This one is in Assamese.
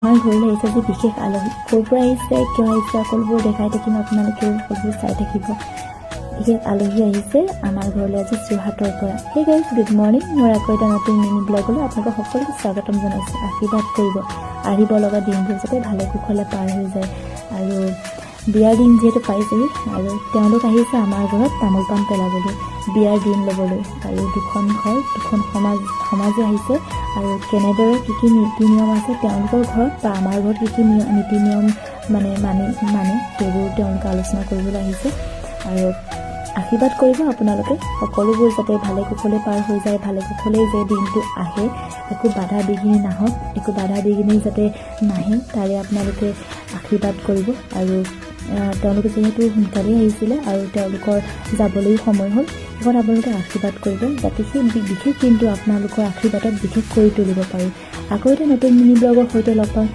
আমাৰ ঘৰলৈ আহিছে যি বিশেষ আলহী ক'ৰ পৰা আহিছে কিয় আহিছে সকলোবোৰ দেখাই থাকিম আপোনালোকে সকলোবোৰ চাই থাকিব বিশেষ আলহী আহিছে আমাৰ ঘৰলৈ আজি যোৰহাটৰ পৰা হে গাইজ গুড মৰ্নিং মোৰ আকৌ এটা নতুন মিনি ব্লগলৈ আপোনালোকক সকলোকে স্বাগতম জনাইছোঁ আশীৰ্বাদ কৰিব আহিব লগা দিনবোৰ যাতে ভালে কুশলে পাৰ হৈ যায় আৰু বিয়াৰ দিন যিহেতু পাইছেহি আৰু তেওঁলোক আহিছে আমাৰ ঘৰত তামোল পাণ পেলাবলৈ বিয়াৰ দিন ল'বলৈ আৰু দুখন ঘৰ দুখন সমাজে আহিছে আৰু কেনেদৰে কি কি নীতি নিয়ম আছে তেওঁলোকৰ ঘৰত বা আমাৰ ঘৰত কি কি নীতি নিয়ম মানে সেইবোৰ তেওঁলোকে আলোচনা কৰিবলৈ আহিছে আৰু আশীৰ্বাদ কৰিব আপোনালোকে সকলোবোৰ যাতে ভালে কুশলে পাৰ হৈ যায় ভালে কুশলে যে দিনটো আহে একো বাধা বিঘিনি নাহক একো বাধা বিঘিনি যাতে নাহে তাৰে আপোনালোকে আশীৰ্বাদ কৰিব আৰু তেওঁলোকে যিহেতু সোনকালেই আহিছিলে আৰু তেওঁলোকৰ যাবলৈ সময় হ'ল সেইখন আপোনালোকে আশীৰ্বাদ কৰিব যাতে সেই বিশেষ দিনটো আপোনালোকৰ আশীৰ্বাদত বিশেষ কৰি তুলিব পাৰি আকৌ এটা নতুন মিনি ব্লগৰ সৈতে লগ পাম